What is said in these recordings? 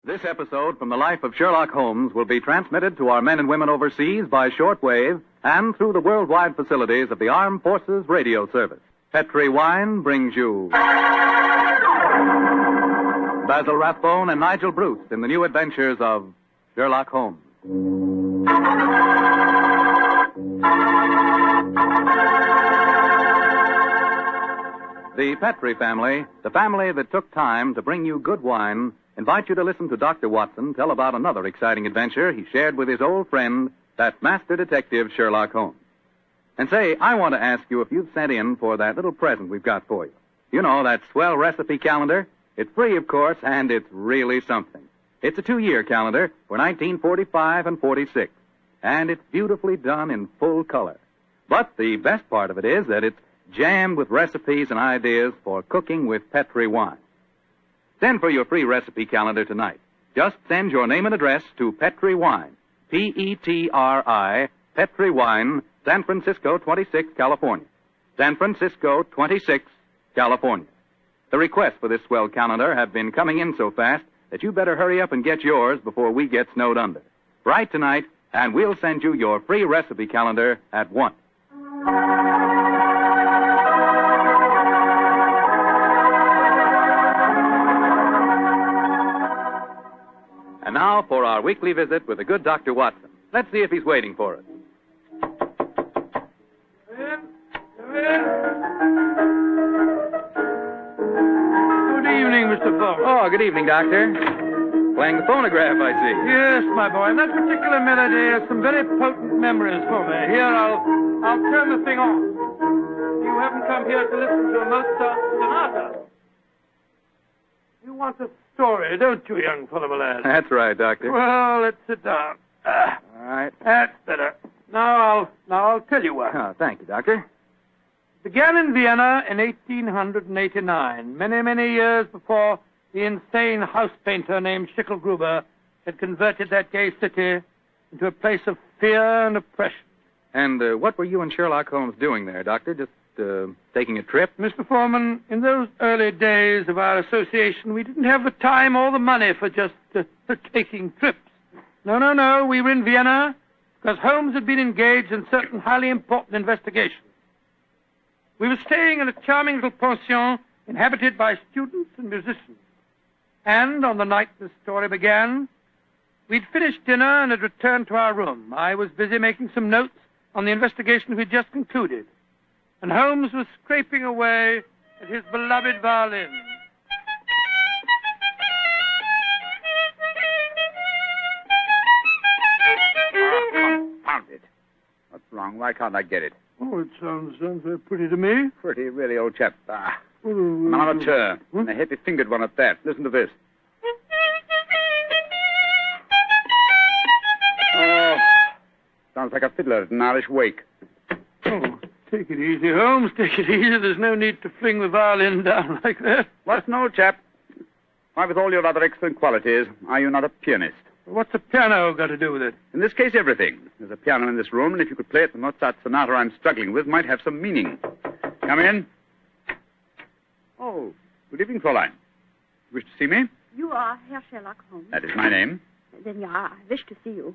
This episode from the life of Sherlock Holmes will be transmitted to our men and women overseas by shortwave and through the worldwide facilities of the Armed Forces Radio Service. Petri Wine brings you Basil Rathbone and Nigel Bruce in the new adventures of Sherlock Holmes. The Petri family, the family that took time to bring you good wine, invite you to listen to Dr. Watson tell about another exciting adventure he shared with his old friend, that master detective Sherlock Holmes. And say, I want to ask you if you've sent in for that little present we've got for you. You know, that swell recipe calendar. It's free, of course, and it's really something. It's a 2-year calendar for 1945 and 46, and it's beautifully done in full color. But the best part of it is that it's jammed with recipes and ideas for cooking with Petri wine. Send for your free recipe calendar tonight. Just send your name and address to Petri Wine, P-E-T-R-I, Petri Wine, San Francisco 26, California. San Francisco 26, California. The requests for this swell calendar have been coming in so fast that you better hurry up and get yours before we get snowed under. Write tonight, and we'll send you your free recipe calendar at once. And now for our weekly visit with the good Dr. Watson. Let's see if he's waiting for us. Come in. Good evening, Mr. Fogg. Oh, good evening, Doctor. Playing the phonograph, I see. Yes, my boy. And that particular melody has some very potent memories for me. Here, I'll turn the thing on. You haven't come here to listen to a Mozart sonata. You want a story, don't you, young fellow, my lad? That's right, Doctor. Well, let's sit down. All right. That's better. Now I'll tell you what. Oh, thank you, Doctor. Began in Vienna in 1889, many, many years before the insane house painter named Schicklgruber had converted that gay city into a place of fear and oppression. And what were you and Sherlock Holmes doing there, Doctor? Just taking a trip? Mr. Foreman, in those early days of our association, we didn't have the time or the money for just taking trips. No. We were in Vienna because Holmes had been engaged in certain highly important investigations. We were staying in a charming little pension inhabited by students and musicians. And on the night the story began, we'd finished dinner and had returned to our room. I was busy making some notes on the investigation we'd just concluded, and Holmes was scraping away at his beloved violin. Confound it. What's wrong? Why can't I get it? Oh, it sounds very pretty to me. Pretty, really, old chap. I'm an amateur. And a heavy-fingered one at that. Listen to this. Oh, sounds like a fiddler at an Irish wake. Oh, take it easy, Holmes. Take it easy. There's no need to fling the violin down like that. What's an old chap? Why, with all your other excellent qualities, are you not a pianist? What's a piano got to do with it? In this case, everything. There's a piano in this room, and if you could play it, the Mozart sonata I'm struggling with might have some meaning. Come in. Oh, good evening, Fräulein. Wish to see me? You are Herr Sherlock Holmes. That is my name. Then, yeah, I wish to see you.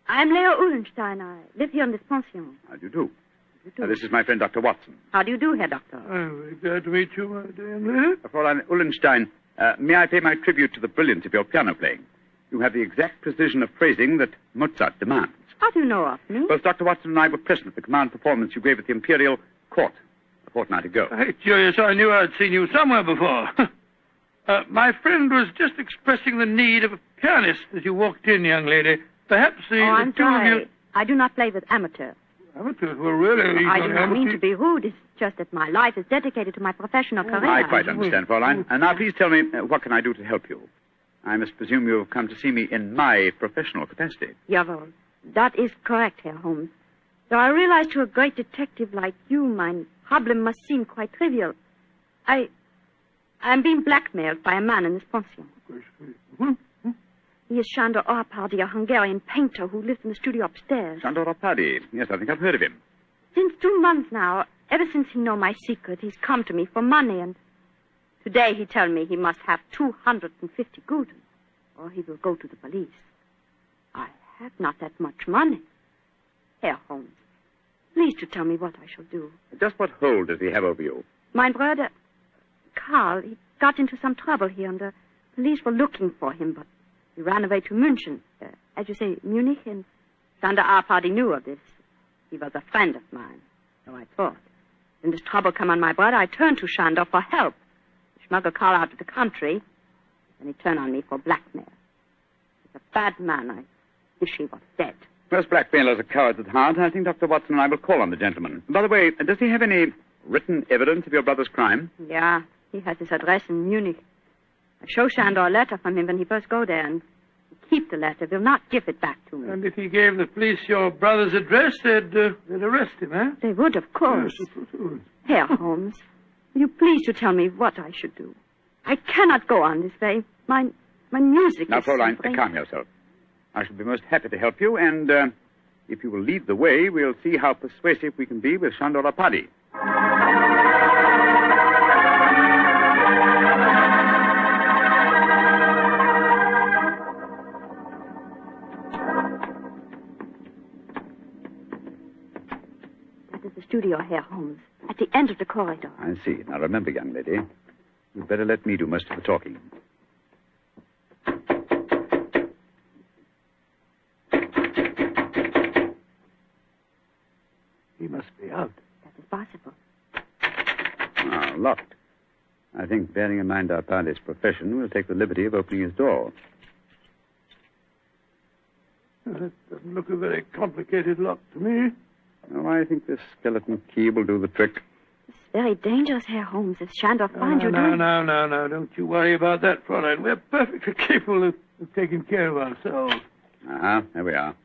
I'm Leo Uhlenstein. I live here in this pension. How do you do? This is my friend, Dr. Watson. How do you do, Herr Doctor? I'm very glad to meet you, my dear lady. Fräulein Uhlenstein, may I pay my tribute to the brilliance of your piano playing? You have the exact precision of phrasing that Mozart demands. How do you know of me? Both Dr. Watson and I were present at the command performance you gave at the Imperial Court a fortnight ago. Hey, Julius, I knew I'd seen you somewhere before. My friend was just expressing the need of a pianist as you walked in, young lady. Perhaps I'm sorry. I do not play with amateurs. Amateurs? Well, really? I do not mean to be rude. It's just that my life is dedicated to my professional career. I quite understand, Fräulein. And now, please tell me, what can I do to help you? I must presume you have come to see me in my professional capacity. Jawohl. That is correct, Herr Holmes. Though I realize to a great detective like you, my problem must seem quite trivial. I'm being blackmailed by a man in this pension. He is Sándor Árpádi, a Hungarian painter who lives in the studio upstairs. Sándor Árpádi. Yes, I think I've heard of him. Since 2 months now, ever since he know my secret, he's come to me for money, and today he told me he must have 250 guldens. or he will go to the police. I have not that much money. Herr Holmes, please to tell me what I shall do. Just what hold does he have over you? My brother, Karl, he got into some trouble here, and the police were looking for him, but he ran away to München, as you say, Munich, and Sander our party knew of this. He was a friend of mine, so I thought. When this trouble came on my brother, I turned to Sander for help. He smuggled Karl out of the country, and he turned on me for blackmail. He's a bad man. I wish he was dead. Most blackmailers are cowards at heart. I think Dr. Watson and I will call on the gentleman. By the way, does he have any written evidence of your brother's crime? Yeah, he has his address in Munich. I show Sander a letter from him when he first go there, and he keep the letter, will not give it back to me. And if he gave the police your brother's address, they'd arrest him, eh? They would, of course. Yes. Herr Holmes, will you please to tell me what I should do? I cannot go on this way. My music Now, is... Fräulein, suffering. calm yourself. I shall be most happy to help you, and if you will lead the way, we'll see how persuasive we can be with Sándor Árpádi. That is the studio, Herr Holmes, at the end of the corridor. I see. Now, remember, young lady, you'd better let me do most of the talking. He must be out. That is possible. Ah, locked. I think, bearing in mind Árpádi's profession, we'll take the liberty of opening his door. That doesn't look a very complicated lock to me. Oh, I think this skeleton key will do the trick. It's very dangerous, Herr Holmes, if Sándor finds you doing... No. Don't you worry about that, Fräulein. We're perfectly capable of taking care of ourselves. Ah, there we are.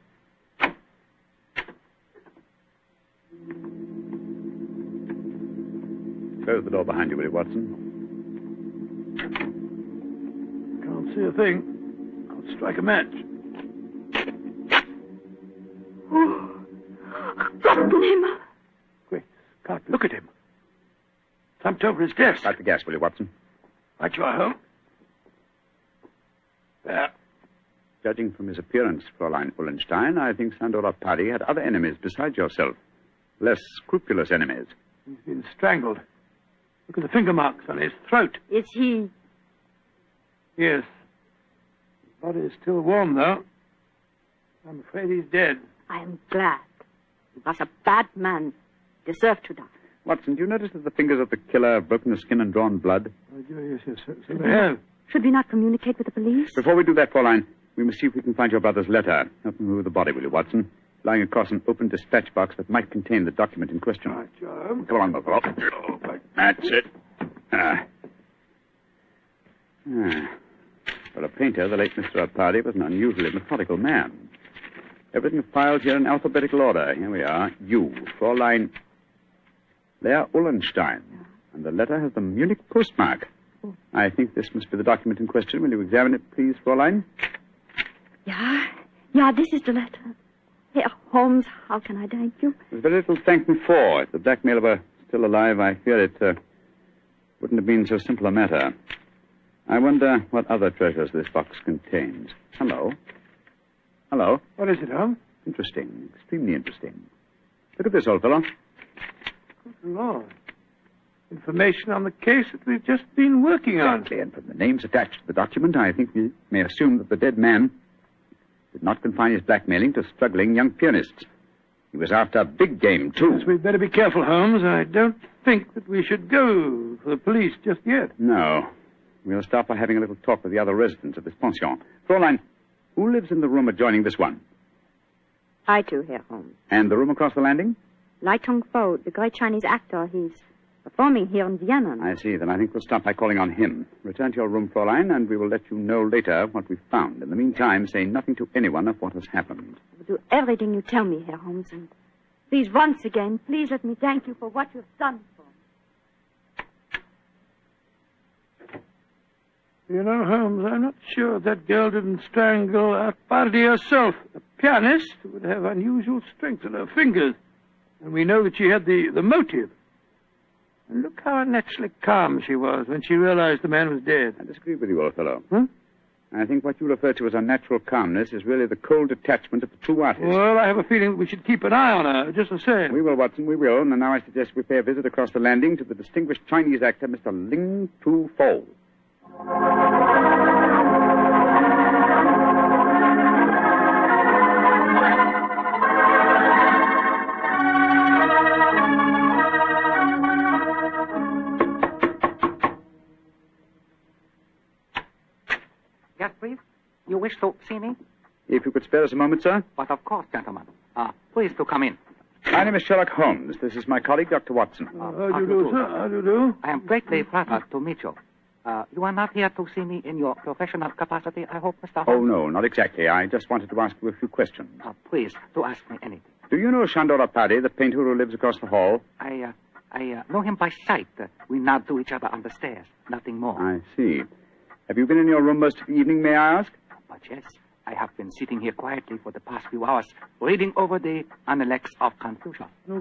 Close the door behind you, will you, Watson? Can't see a thing. I'll strike a match. Oh, Gott Himmel. Quick, Scott, look at him. Thumped over his desk. Light the gas, will you, Watson? Right you are, Holmes. There. Judging from his appearance, Fräulein Ullenstein, I think Sándor Árpádi had other enemies besides yourself. Less scrupulous enemies. He's been strangled. Look at the finger marks on his throat. Is he... Yes. His body is still warm, though. I'm afraid he's dead. I am glad. He was a bad man. Deserved to die. Watson, do you notice that the fingers of the killer have broken the skin and drawn blood? Oh, yes, so they have. Should we not communicate with the police? Before we do that, Fräulein, we must see if we can find your brother's letter. Help me move the body, will you, Watson? Lying across an open dispatch box that might contain the document in question. Right, John. Come on, my fellow. That's it. For a painter, the late Mr. Árpádi was an unusually methodical man. Everything filed here in alphabetical order. Here we are. You, Fräulein Leah Ullenstein. And the letter has the Munich postmark. I think this must be the document in question. Will you examine it, please, Fräulein? Yeah, this is the letter. Herr Holmes, how can I thank you? There's very little to thank me for. If the blackmailer were still alive, I fear it wouldn't have been so simple a matter. I wonder what other treasures this box contains. Hello? What is it, Holmes? Interesting. Extremely interesting. Look at this, old fellow. Good Lord. Information on the case that we've just been working on. Exactly, and from the names attached to the document, I think we may assume that the dead man did not confine his blackmailing to struggling young pianists. He was after big game, too. Yes, we'd better be careful, Holmes. I don't think that we should go for the police just yet. No. We'll start by having a little talk with the other residents of this pension. Fräulein, who lives in the room adjoining this one? I too, Herr Holmes. And the room across the landing? Lai Tong-fo, the great Chinese actor, he's performing here in Vienna. I see. Then I think we'll start by calling on him. Return to your room, Fräulein, and we will let you know later what we've found. In the meantime, say nothing to anyone of what has happened. I will do everything you tell me, Herr Holmes, and please, once again, please let me thank you for what you've done for me. You know, Holmes, I'm not sure that girl didn't strangle Árpádi herself. A pianist would have unusual strength in her fingers. And we know that she had the motive. And look how unnaturally calm she was when she realized the man was dead. I disagree with you, old fellow. Huh? I think what you refer to as unnatural calmness is really the cold detachment of the true artist. Well, I have a feeling that we should keep an eye on her, just the same. We will, Watson, we will. And now I suggest we pay a visit across the landing to the distinguished Chinese actor, Mr. Ling Tu Fo. Yes, please. You wish to see me? If you could spare us a moment, sir. But of course, gentlemen. Please to come in. My name is Sherlock Holmes. This is my colleague, Dr. Watson. How do you do, sir? How do you do? I am greatly flattered to meet you. You are not here to see me in your professional capacity, I hope, Mr. Holmes? Oh, no, not exactly. I just wanted to ask you a few questions. Please, to ask me anything. Do you know Chandora Paddy, the painter who lives across the hall? I know him by sight. We nod to each other on the stairs. Nothing more. I see. Have you been in your room most of the evening, may I ask? But yes, I have been sitting here quietly for the past few hours, reading over the Analects of Confucius. May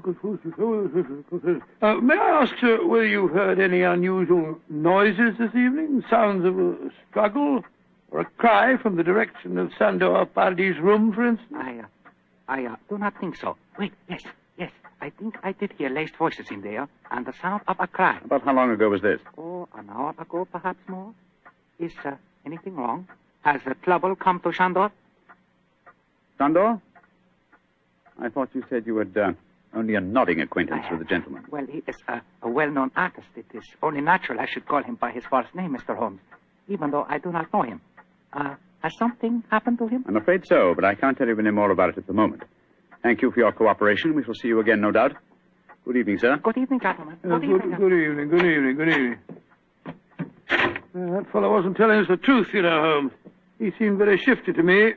I ask, sir, whether you've heard any unusual noises this evening? Sounds of a struggle or a cry from the direction of Sandor Pardi's room, for instance? I do not think so. Wait, yes. I think I did hear laced voices in there and the sound of a cry. About how long ago was this? Oh, an hour ago, perhaps more. Is anything wrong? Has trouble come to Shandor? Sandor? I thought you said you had only a nodding acquaintance with the gentleman. Well, he is a well-known artist. It is only natural I should call him by his first name, Mr. Holmes, even though I do not know him. Has something happened to him? I'm afraid so, but I can't tell you any more about it at the moment. Thank you for your cooperation. We shall see you again, no doubt. Good evening, sir. Good evening, gentlemen. Good evening. That fellow wasn't telling us the truth, you know, Holmes. He seemed very shifty to me.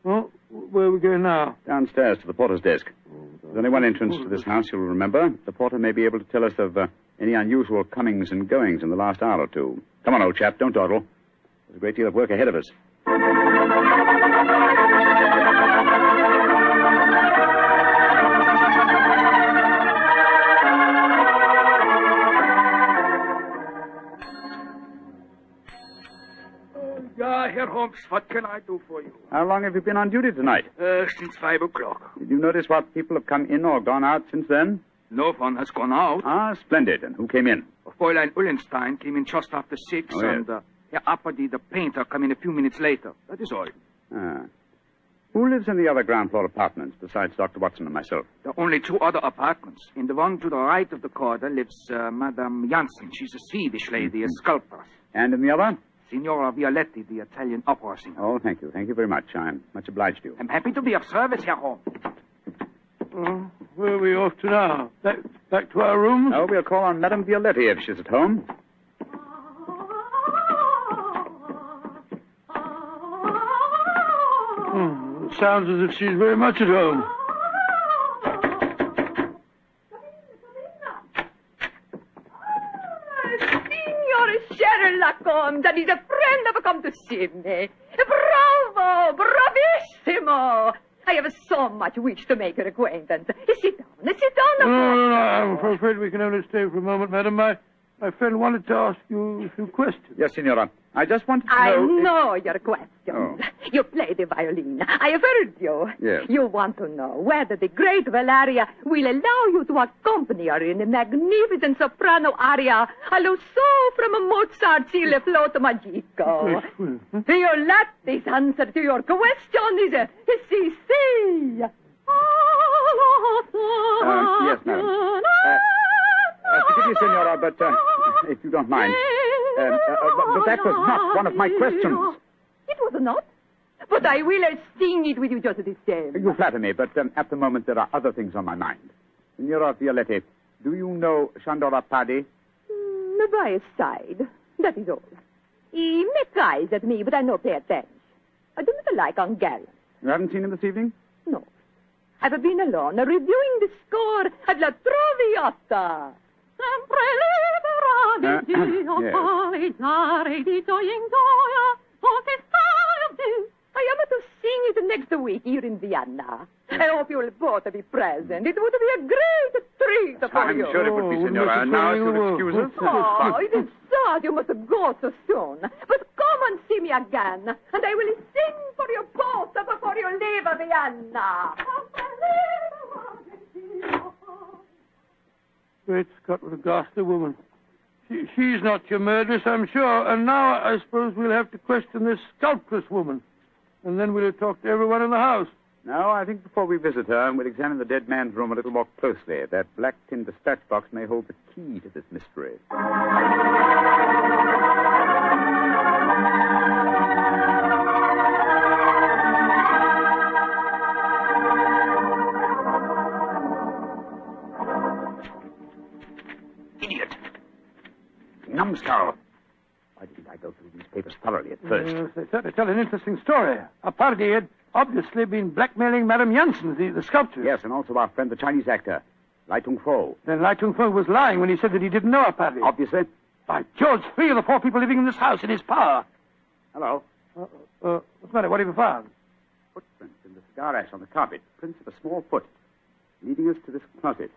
Well, where are we going now? Downstairs to the porter's desk. There's only one entrance to this house, you'll remember. The porter may be able to tell us of any unusual comings and goings in the last hour or two. Come on, old chap, don't dawdle. There's a great deal of work ahead of us. Herr Holmes, what can I do for you? How long have you been on duty tonight? Since 5 o'clock. Did you notice what people have come in or gone out since then? No one has gone out. Ah, splendid. And who came in? Fräulein Ullenstein came in just after 6, Oh, yes. and Herr Apperdy, the painter, came in a few minutes later. That is all. Ah. Who lives in the other ground floor apartments besides Dr. Watson and myself? There are only 2 other apartments. In the one to the right of the corridor lives Madame Janssen. She's a Swedish lady, a sculptor. And in the other? Signora Violetti, the Italian opera singer. Oh, thank you. Thank you very much. I'm much obliged to you. I'm happy to be of service, Herr Holmes. Where are we off to now? Back to our rooms? Oh, we'll call on Madame Violetti if she's at home. It sounds as if she's very much at home. Sherlock Holmes, and he's a friend have come to see me. Bravo! Bravissimo! I have so much wish to make your acquaintance. Sit down. No, I'm afraid we can only stay for a moment, madam. My friend wanted to ask you a few questions. Yes, Signora. I just wanted to know... I know your questions. Oh. You play the violin. I have heard you. Yes. You want to know whether the great Valeria will allow you to accompany her in a magnificent soprano aria, allo so from Mozart's Il Flauto Magico. Violetti's answer to your question is si. Yes, madam. Forgive me, Signora, but if you don't mind. But that was not one of my questions. It was not. But I will sing it with you just the same. You flatter me, but at the moment there are other things on my mind. Signora Violetti, do you know Chandora Paddy? By his side. That is all. He makes eyes at me, but I no pay attention. I do not like ungallant. You haven't seen him this evening? No. I've been alone, reviewing the score at La Traviata. I am to sing it next week here in Vienna. I hope you will both be present. It would be a great treat for I'm you. sure it would be, Signora. Now, if you'll excuse us. Oh, it is sad you must go so soon. But come and see me me again, and I will sing for you both before you leave Vienna. Great Scott, what a ghastly woman. She's not your murderess, I'm sure. And now I suppose we'll have to question this sculptress woman. And then we'll talk to everyone in the house. No, I think before we visit her, we'll examine the dead man's room a little more closely. That black tin dispatch box may hold the key to this mystery. Idiot. Numbskull. Why didn't I go through these papers thoroughly at first? Yes, they certainly tell an interesting story. A party had obviously been blackmailing Madame Janssen, the sculptor. Yes, and also our friend, the Chinese actor, Lai Tung-fo. Then Lai Tung-fo was lying when he said that he didn't know a party. Obviously. By George, 3 of the 4 people living in this house in his power. Hello. What's the matter? What have you found? Footprints in the cigar ash on the carpet. Prints of a small foot. Leading us to this closet.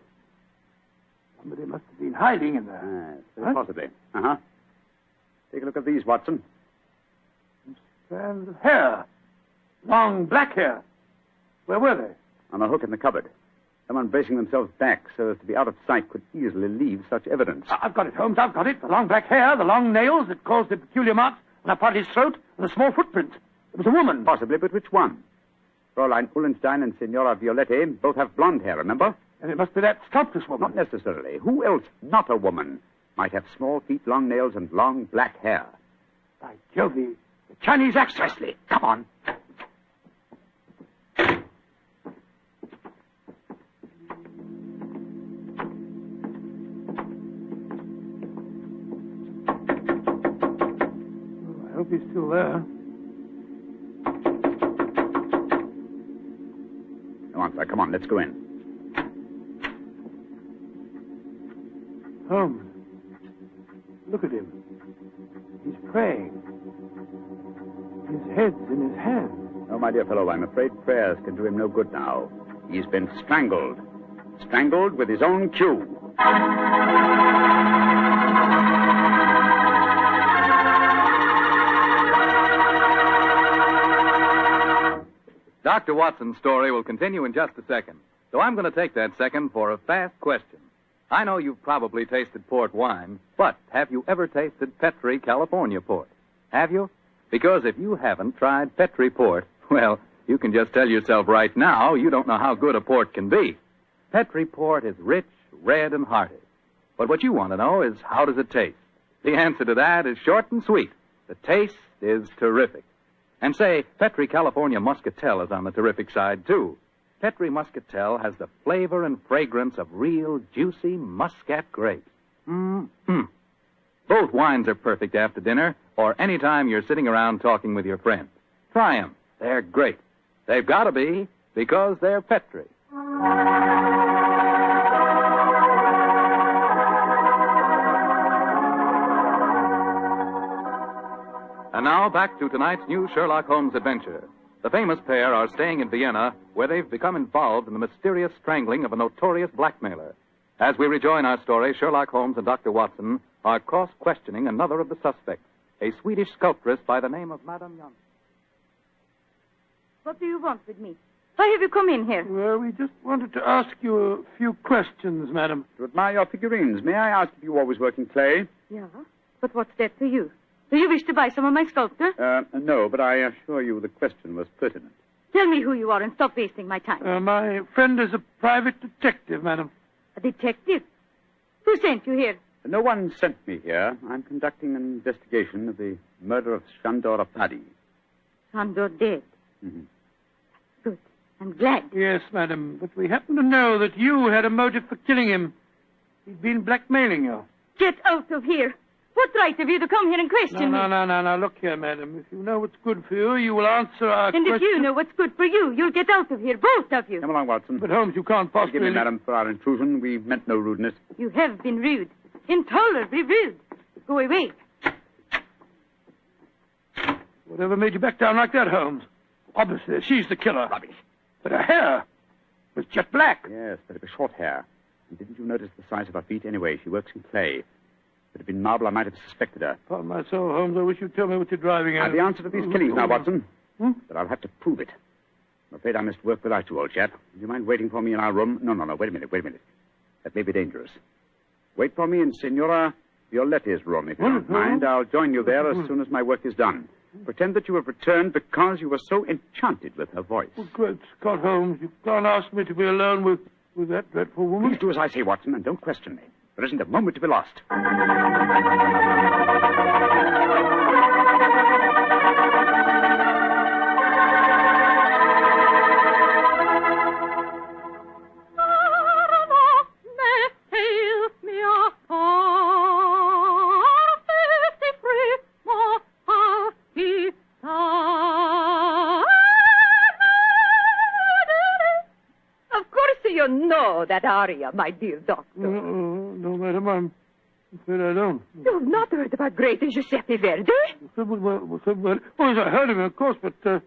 Somebody must have been hiding in there. Yes, possibly. Uh-huh. Take a look at these, Watson. Strands of hair. Long black hair. Where were they? On a hook in the cupboard. Someone bracing themselves back so as to be out of sight could easily leave such evidence. I've got it, Holmes. I've got it. The long black hair, the long nails that caused the peculiar marks on a party's throat, and the small footprint. It was a woman. Possibly, but which one? Fräulein Ullenstein and Signora Violetti both have blonde hair, remember? And it must be that sculptress woman. Not necessarily. Who else, not a woman, might have small feet, long nails, and long black hair? By Jove, the Chinese actress. Come on. I hope he's still there. No answer. Come on, let's go in. Holmes, look at him. He's praying. His head's in his hand. Oh, my dear fellow, I'm afraid prayers can do him no good now. He's been strangled. Strangled with his own cue. Dr. Watson's story will continue in just a second. So I'm going to take that second for a fast question. I know you've probably tasted port wine, but have you ever tasted Petri California port? Have you? Because if you haven't tried Petri port, well, you can just tell yourself right now you don't know how good a port can be. Petri port is rich, red, and hearty. But what you want to know is, how does it taste? The answer to that is short and sweet. The taste is terrific. And say, Petri California Muscatel is on the terrific side, too. Petri Muscatel has the flavor and fragrance of real, juicy Muscat grapes. Mm-hmm. Both wines are perfect after dinner or any time you're sitting around talking with your friends. Try them. They're great. They've got to be, because they're Petri. And now, back to tonight's new Sherlock Holmes adventure. The famous pair are staying in Vienna, where they've become involved in the mysterious strangling of a notorious blackmailer. As we rejoin our story, Sherlock Holmes and Dr. Watson are cross-questioning another of the suspects, a Swedish sculptress by the name of Madame Janssen. What do you want with me? Why have you come in here? Well, we just wanted to ask you a few questions, madam. To admire your figurines, may I ask if you always work in clay? Yeah, but what's that to you? Do you wish to buy some of my sculpture? No, but I assure you the question was pertinent. Tell me who you are and stop wasting my time. My friend is a private detective, madam. A detective? Who sent you here? No one sent me here. I'm conducting an investigation of the murder of Sandor Apadi. Sandor dead? Mm-hmm. Good. I'm glad. Yes, madam, but we happen to know that you had a motive for killing him. He'd been blackmailing you. Get out of here. What right have you to come here and question me? No. Look here, madam. If you know what's good for you, you will answer our question. And if you know what's good for you, you'll get out of here, both of you. Come along, Watson. But, Holmes, you can't possibly... Forgive me, madam, for our intrusion. We meant no rudeness. You have been rude. Intolerably rude. Go away. Whatever made you back down like that, Holmes? Obviously, she's the killer. Rubbish. But her hair was jet black. Yes, but it was short hair. And didn't you notice the size of her feet? Anyway, she works in clay. If it had been marble, I might have suspected her. Upon my soul, Holmes, I wish you'd tell me what you're driving at. I've the answer to these killings now, Watson. But I'll have to prove it. I'm afraid I must work without you, old chap. Do you mind waiting for me in our room? No. Wait a minute. That may be dangerous. Wait for me in Signora Violetti's room, if you don't mind. I'll join you there as soon as my work is done. Pretend that you have returned because you were so enchanted with her voice. Oh, great Scott, Holmes, you can't ask me to be alone with that dreadful woman. Please do as I say, Watson, and don't question me. There isn't a moment to be lost. That aria, my dear doctor. No, madam, I'm afraid I don't. You've not heard about great Giuseppe Verdi? Well, I heard of him, of course, but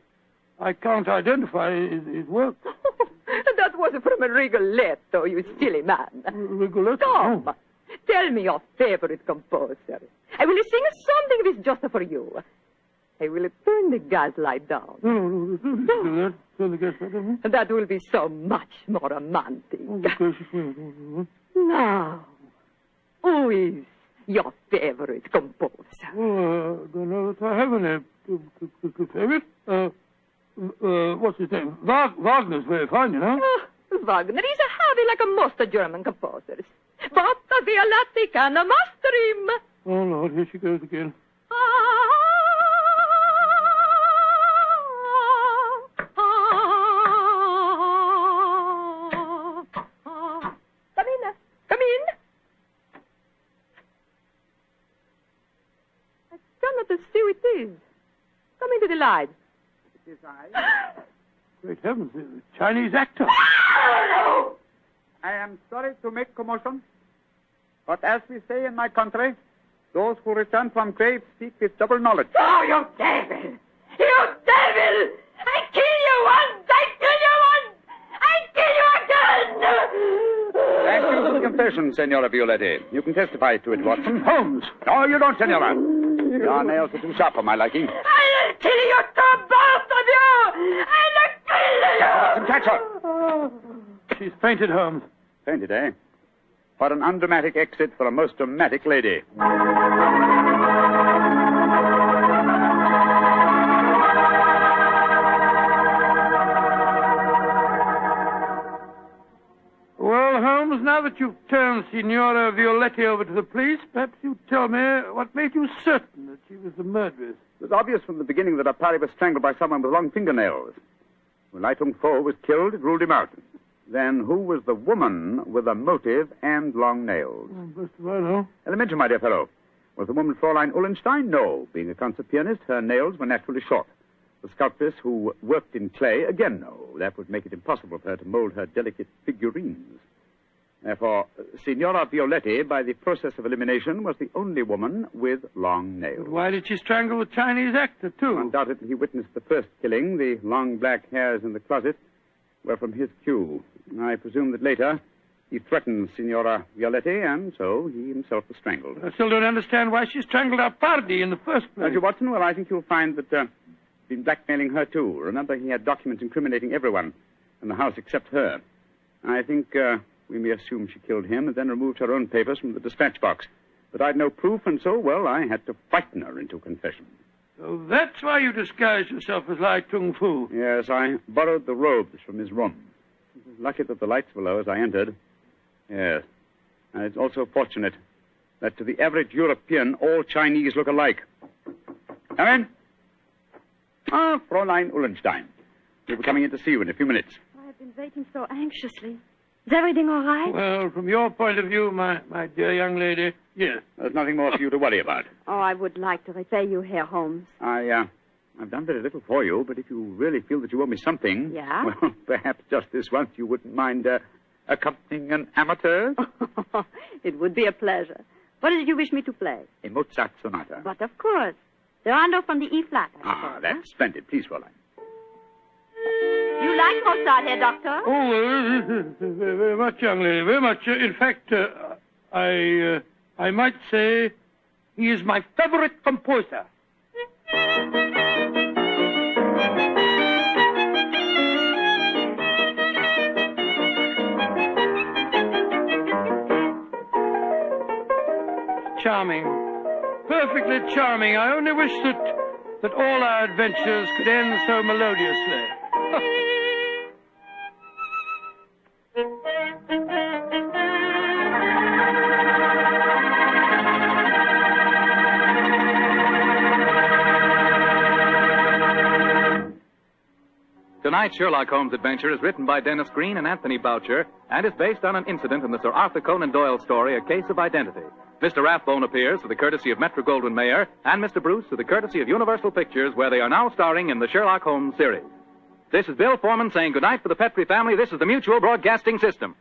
I can't identify his work. That was from a Rigoletto, you silly man. Rigoletto? Come, tell me your favorite composer. I will sing something of his just for you. I will turn the gas light down. No, do that. Turn the gas light down. That will be so much more romantic. Now, who is your favorite composer? Oh, I don't know if I have any favorite. What's his name? Wagner's very fine, you know. Wagner is a hobby like most German composers. But Violatti can master him. Oh, Lord, here she goes again. Come in. I cannot see who it is. Come into the light. It is I. Great heavens, a Chinese actor. I am sorry to make commotion, but as we say in my country, those who return from graves speak with double knowledge. Oh, you devil! You devil! I kill you once! I kill you once! I kill you again! Thank you for the confession, Senora Violetti. You can testify to it, Watson. Holmes! No, you don't, Senora. Your nails are too sharp for my liking. I'll kill you two, both of you! I'll kill you! Watson, catch her. She's fainted, Holmes. Fainted, eh? What an undramatic exit for a most dramatic lady. Well, Holmes, now that you've turned Signora Violetti over to the police, perhaps you'd tell me what made you certain that she was the murderess. It was obvious from the beginning that Apari was strangled by someone with long fingernails. When Lai Tung Fo was killed, it ruled him out. Then who was the woman with a motive and long nails? Best of all, huh? Elementary, my dear fellow. Was the woman Fräulein Ullenstein? No. Being a concert pianist, her nails were naturally short. The sculptress who worked in clay? Again, no. That would make it impossible for her to mold her delicate figurines. Therefore, Signora Violetti, by the process of elimination, was the only woman with long nails. But why did she strangle the Chinese actor, too? Undoubtedly, he witnessed the first killing. The long black hairs in the closet were from his cue. I presume that later he threatened Signora Violetti, and so he himself was strangled. I still don't understand why she strangled Arpardi in the first place. Dr. Watson, well, I think you'll find that he's been blackmailing her, too. Remember, he had documents incriminating everyone in the house except her. I think we may assume she killed him and then removed her own papers from the dispatch box. But I'd no proof, and so, well, I had to frighten her into confession. So that's why you disguised yourself as Lai Tung Fu. Yes, I borrowed the robes from his room. It was lucky that the lights were low as I entered. Yes. And it's also fortunate that to the average European, all Chinese look alike. Come in. Ah, Fräulein Ullenstein. We'll be coming in to see you in a few minutes. I've been waiting so anxiously. Is everything all right? Well, from your point of view, my dear young lady, yes. There's nothing more for you to worry about. Oh, I would like to repay you, Herr Holmes. I've done very little for you, but if you really feel that you owe me something... Yeah? Well, perhaps just this once you wouldn't mind accompanying an amateur? It would be a pleasure. What did you wish me to play? A Mozart sonata. But of course. The rondo from the E-flat, I suppose. That's splendid. Please, Fräulein. You like Mozart, Herr Doctor? Oh, very much, young lady, very much. In fact, I I might say he is my favorite composer. Charming. Perfectly charming. I only wish that all our adventures could end so melodiously. Tonight's Sherlock Holmes adventure is written by Dennis Green and Anthony Boucher and is based on an incident in the Sir Arthur Conan Doyle story, A Case of Identity. Mr. Rathbone appears through the courtesy of Metro-Goldwyn-Mayer and Mr. Bruce through the courtesy of Universal Pictures, where they are now starring in the Sherlock Holmes series. This is Bill Foreman saying goodnight for the Petrie family. This is the Mutual Broadcasting System.